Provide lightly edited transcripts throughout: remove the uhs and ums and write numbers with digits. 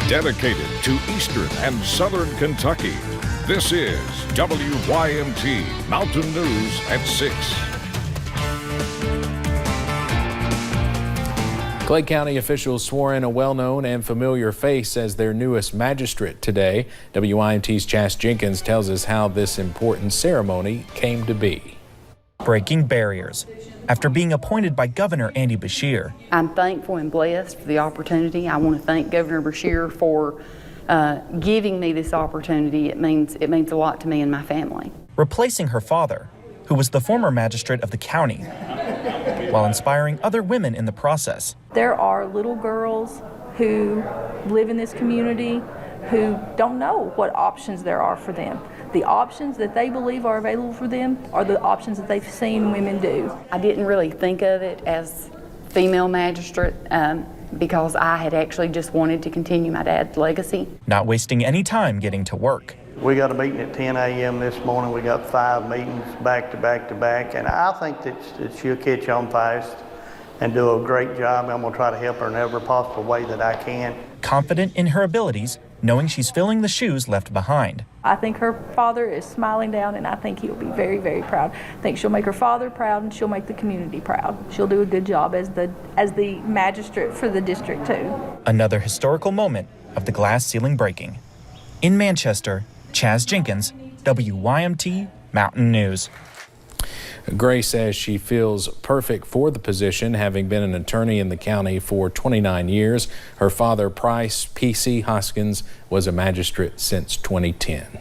dedicated to Eastern and Southern Kentucky. This is WYMT Mountain News at 6. Clay County officials swore in a well-known and familiar face as their newest magistrate today. WYMT's Chas Jenkins tells us how this important ceremony came to be. Breaking barriers. After being appointed by Governor Andy Beshear. I'm thankful and blessed for the opportunity. I want to thank Governor Beshear for giving me this opportunity. It means a lot to me and my family. Replacing her father, who was the former magistrate of the county, while inspiring other women in the process. There are little girls who live in this community who don't know what options there are for them. The options that they believe are available for them are the options that they've seen women do. I didn't really think of it as female magistrate because I had actually just wanted to continue my dad's legacy. Not wasting any time getting to work. We got a meeting at 10 a.m. this morning. We got 5 meetings back to back to back, and I think that she'll catch on fast and do a great job. I'm going to try to help her in every possible way that I can. Confident in her abilities, knowing she's filling the shoes left behind. I think her father is smiling down, and I think he'll be very, very proud. I think she'll make her father proud, and she'll make the community proud. She'll do a good job as the magistrate for the district too. Another historical moment of the glass ceiling breaking. In Manchester, Chas Jenkins, WYMT Mountain News. Gray says she feels perfect for the position, having been an attorney in the county for 29 years. Her father, Price P.C. Hoskins, was a magistrate since 2010.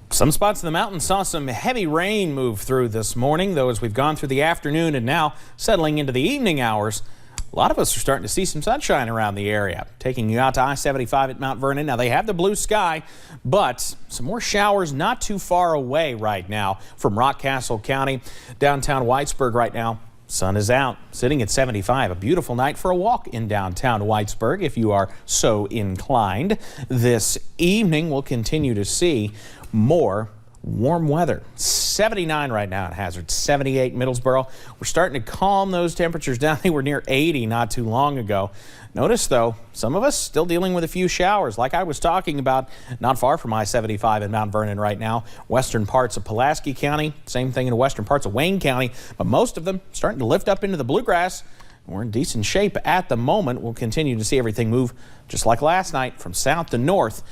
Some spots in the mountains saw some heavy rain move through this morning, though as we've gone through the afternoon and now settling into the evening hours, a lot of us are starting to see some sunshine around the area. Taking you out to I-75 at Mount Vernon. Now they have the blue sky, but some more showers not too far away right now from Rockcastle County. Downtown Whitesburg right now, sun is out, sitting at 75. A beautiful night for a walk in downtown Whitesburg if you are so inclined. This evening we'll continue to see more warm weather. 79 right now at Hazard, 78 Middlesboro. We're starting to calm those temperatures down. They were near 80 not too long ago. Notice though, some of us still dealing with a few showers like I was talking about not far from I-75 in Mount Vernon right now. Western parts of Pulaski County, same thing in western parts of Wayne County, but most of them starting to lift up into the bluegrass. We're in decent shape at the moment. We'll continue to see everything move just like last night from south to north.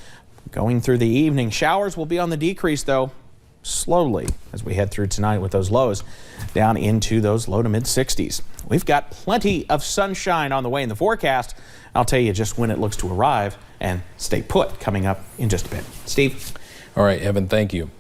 Going through the evening, showers will be on the decrease though, slowly as we head through tonight with those lows down into those low to mid 60s. We've got plenty of sunshine on the way in the forecast. I'll tell you just when it looks to arrive and stay put coming up in just a bit. Steve. All right, Evan, thank you.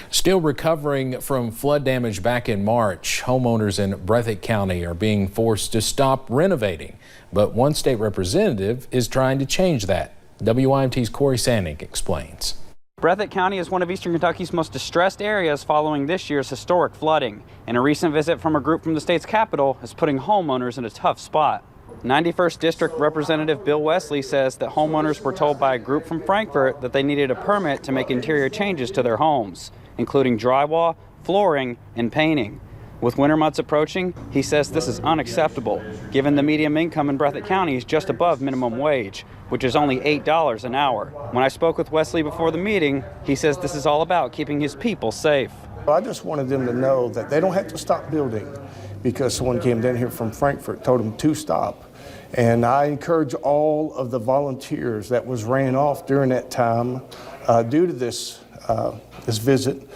Still recovering from flood damage back in March, homeowners in Breathitt County are being forced to stop renovating. But one state representative is trying to change that. WYMT's Corey Sandick explains. Breathitt County is one of Eastern Kentucky's most distressed areas following this year's historic flooding. And a recent visit from a group from the state's capital is putting homeowners in a tough spot. 91st District Representative Bill Wesley says that homeowners were told by a group from Frankfort that they needed a permit to make interior changes to their homes, including drywall, flooring, and painting. With winter months approaching, he says this is unacceptable, given the median income in Breathitt County is just above minimum wage, which is only $8 an hour. When I spoke with Wesley before the meeting, he says this is all about keeping his people safe. I just wanted them to know that they don't have to stop building because someone came down here from Frankfort, told them to stop. And I encourage all of the volunteers that was ran off during that time due to this visit,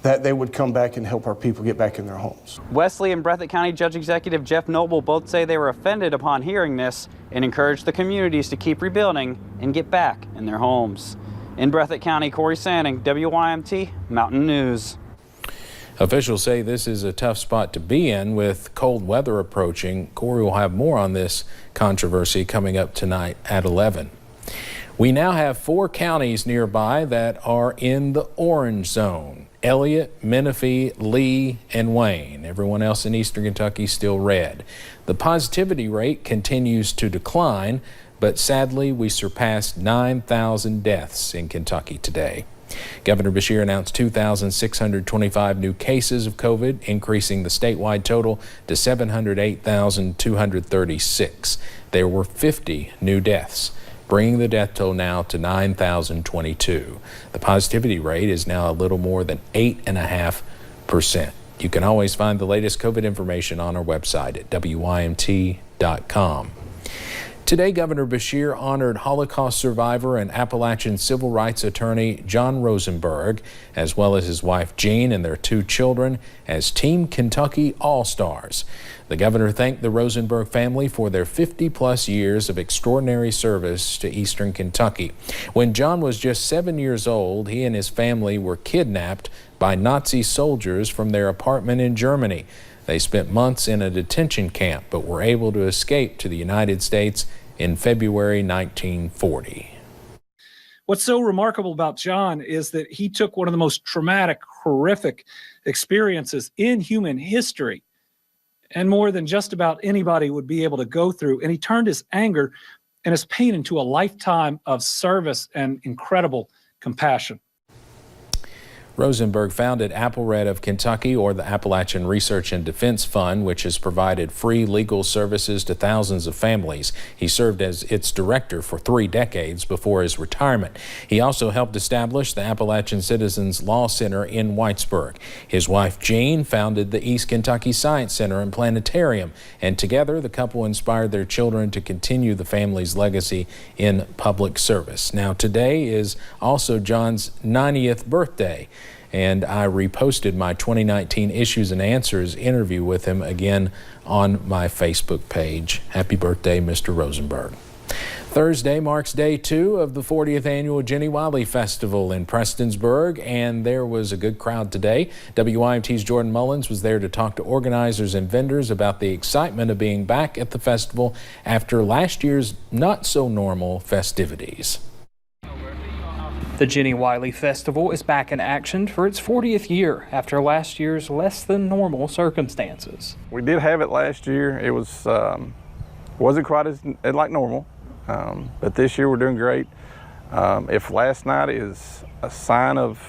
that they would come back and help our people get back in their homes. Wesley and Breathitt County Judge Executive Jeff Noble both say they were offended upon hearing this and encourage the communities to keep rebuilding and get back in their homes. In Breathitt County, Corey Sanning, WYMT Mountain News. Officials say this is a tough spot to be in with cold weather approaching. Corey will have more on this controversy coming up tonight at 11. We now have 4 counties nearby that are in the orange zone: Elliott, Menifee, Lee, and Wayne. Everyone else in Eastern Kentucky still red. The positivity rate continues to decline, but sadly we surpassed 9,000 deaths in Kentucky today. Governor Beshear announced 2,625 new cases of COVID, increasing the statewide total to 708,236. There were 50 new deaths, bringing the death toll now to 9,022. The positivity rate is now a little more than 8.5%. You can always find the latest COVID information on our website at WYMT.com. Today, Governor Beshear honored Holocaust survivor and Appalachian civil rights attorney John Rosenberg, as well as his wife Jean and their 2 children, as Team Kentucky All-Stars. The governor thanked the Rosenberg family for their 50-plus years of extraordinary service to Eastern Kentucky. When John was just 7 years old, he and his family were kidnapped by Nazi soldiers from their apartment in Germany. They spent months in a detention camp, but were able to escape to the United States in February 1940. What's so remarkable about John is that he took one of the most traumatic, horrific experiences in human history, and more than just about anybody would be able to go through, and he turned his anger and his pain into a lifetime of service and incredible compassion. Rosenberg founded Applered of Kentucky, or the Appalachian Research and Defense Fund, which has provided free legal services to thousands of families. He served as its director for 3 decades before his retirement. He also helped establish the Appalachian Citizens Law Center in Whitesburg. His wife Jean founded the East Kentucky Science Center and Planetarium, and together the couple inspired their children to continue the family's legacy in public service. Now, today is also John's 90th birthday, and I reposted my 2019 Issues and Answers interview with him again on my Facebook page. Happy birthday, Mr. Rosenberg. Thursday marks day 2 of the 40th annual Jenny Wiley Festival in Prestonsburg, and there was a good crowd today. WYMT's Jordan Mullins was there to talk to organizers and vendors about the excitement of being back at the festival after last year's not-so-normal festivities. The Jenny Wiley Festival is back in action for its 40th year after last year's less than normal circumstances. We did have it last year. It was wasn't quite as like normal, but this year we're doing great. If last night is a sign of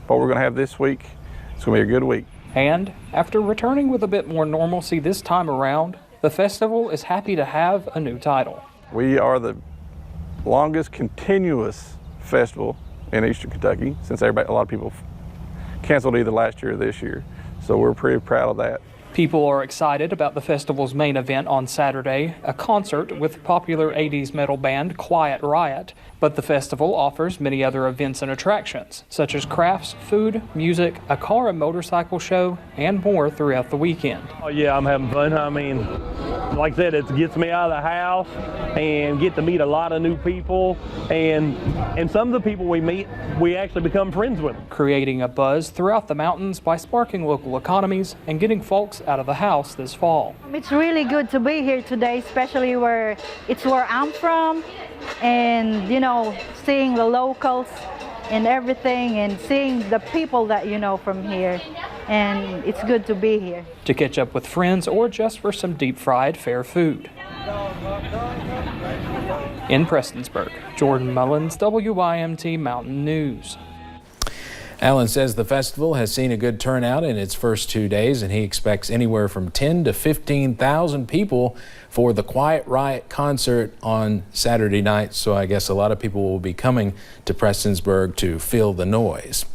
what we're going to have this week, it's going to be a good week. And after returning with a bit more normalcy this time around, the festival is happy to have a new title. We are the longest continuous festival in Eastern Kentucky, since a lot of people canceled either last year or this year. So we're pretty proud of that. People are excited about the festival's main event on Saturday, a concert with popular 80s metal band Quiet Riot. But the festival offers many other events and attractions, such as crafts, food, music, a car and motorcycle show, and more throughout the weekend. Oh yeah, I'm having fun. I mean, like I said, it gets me out of the house and get to meet a lot of new people, and some of the people we meet, we actually become friends with them. Creating a buzz throughout the mountains by sparking local economies and getting folks out of the house this fall. It's really good to be here today, especially where I'm from, and you know, seeing the locals and everything, and seeing the people that you know from here, and it's good to be here. To catch up with friends or just for some deep-fried fair food. In Prestonsburg, Jordan Mullins, WYMT Mountain News. Allen says the festival has seen a good turnout in its first 2 days, and he expects anywhere from 10 to 15,000 people for the Quiet Riot concert on Saturday night. So I guess a lot of people will be coming to Prestonsburg to feel the noise.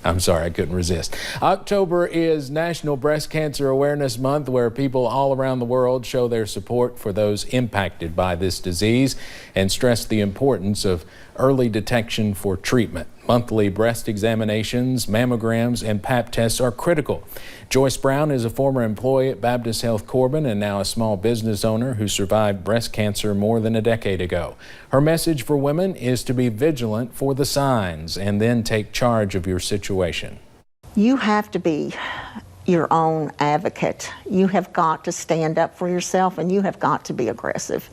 I'm sorry, I couldn't resist. October is National Breast Cancer Awareness Month, where people all around the world show their support for those impacted by this disease and stress the importance of early detection for treatment. Monthly breast examinations, mammograms, and Pap tests are critical. Joyce Brown is a former employee at Baptist Health Corbin and now a small business owner who survived breast cancer more than a decade ago. Her message for women is to be vigilant for the signs and then take charge of your situation. You have to be your own advocate. You have got to stand up for yourself, and you have got to be aggressive.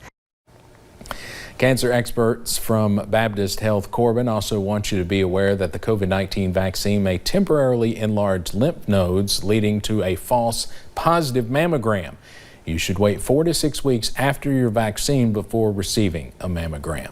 Cancer experts from Baptist Health Corbin also want you to be aware that the COVID-19 vaccine may temporarily enlarge lymph nodes, leading to a false positive mammogram. You should wait 4 to 6 weeks after your vaccine before receiving a mammogram.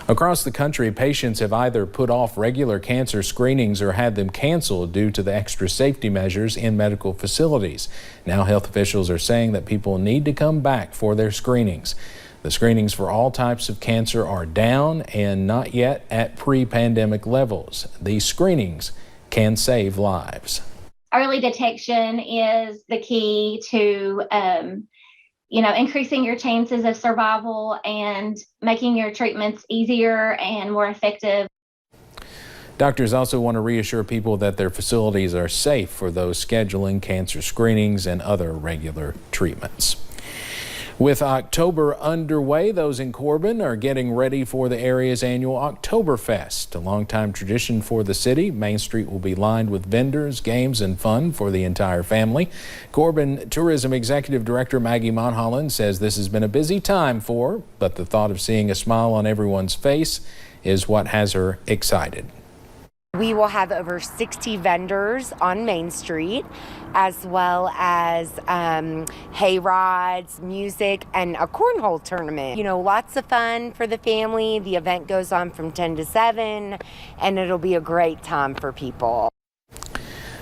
Across the country, patients have either put off regular cancer screenings or had them canceled due to the extra safety measures in medical facilities. Now health officials are saying that people need to come back for their screenings. The screenings for all types of cancer are down and not yet at pre-pandemic levels. These screenings can save lives. Early detection is the key to increasing your chances of survival and making your treatments easier and more effective. Doctors also want to reassure people that their facilities are safe for those scheduling cancer screenings and other regular treatments. With October underway, those in Corbin are getting ready for the area's annual Oktoberfest, a longtime tradition for the city. Main Street will be lined with vendors, games, and fun for the entire family. Corbin Tourism Executive Director Maggie Monholland says this has been a busy time for her, but the thought of seeing a smile on everyone's face is what has her excited. We will have over 60 vendors on Main Street, as well as hay rides, music, and a cornhole tournament. Lots of fun for the family. The event goes on from 10 to 7, and it'll be a great time for people.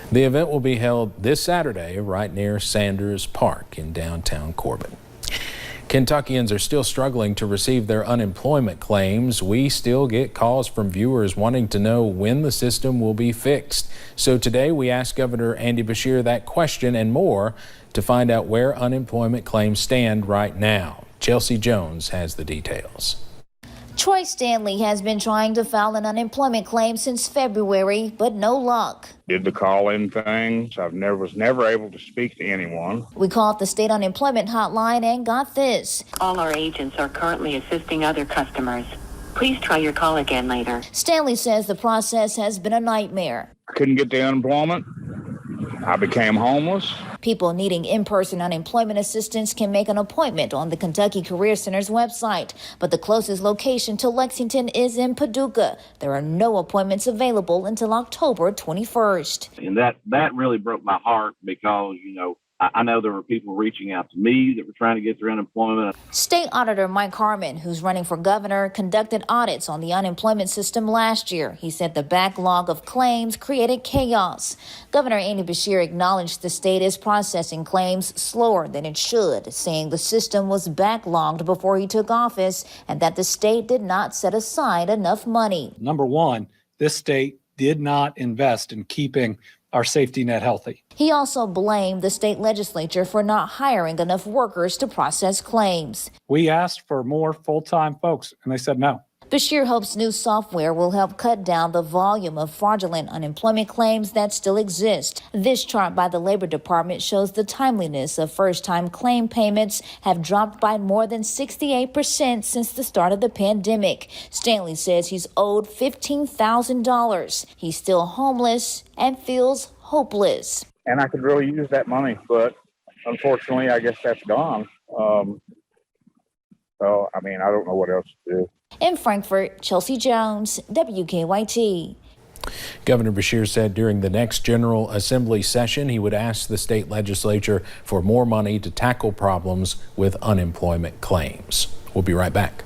The event will be held this Saturday right near Sanders Park in downtown Corbin. Kentuckians are still struggling to receive their unemployment claims. We still get calls from viewers wanting to know when the system will be fixed. So today we asked Governor Andy Beshear that question and more to find out where unemployment claims stand right now. Chelsea Jones has the details. Troy Stanley has been trying to file an unemployment claim since February, but no luck. Did the call-in things. Was never able to speak to anyone. We called the state unemployment hotline and got this. All our agents are currently assisting other customers. Please try your call again later. Stanley says the process has been a nightmare. I couldn't get the unemployment. I became homeless. People needing in-person unemployment assistance can make an appointment on the Kentucky Career Center's website, but the closest location to Lexington is in Paducah. There are no appointments available until October 21st. And that really broke my heart because, I know there were people reaching out to me that were trying to get their unemployment. State Auditor Mike Harmon, who's running for governor, conducted audits on the unemployment system last year. He said the backlog of claims created chaos. Governor Andy Beshear acknowledged the state is processing claims slower than it should, saying the system was backlogged before he took office and that the state did not set aside enough money. Number one, this state did not invest in keeping our safety net healthy. He also blamed the state legislature for not hiring enough workers to process claims. We asked for more full-time folks, and they said no. Beshear hopes new software will help cut down the volume of fraudulent unemployment claims that still exist. This chart by the Labor Department shows the timeliness of first-time claim payments have dropped by more than 68% since the start of the pandemic. Stanley says he's owed $15,000. He's still homeless and feels hopeless. And I could really use that money, but unfortunately, I guess that's gone. I don't know what else to do. In Frankfort, Chelsea Jones, WKYT. Governor Beshear said during the next General Assembly session he would ask the state legislature for more money to tackle problems with unemployment claims. We'll be right back.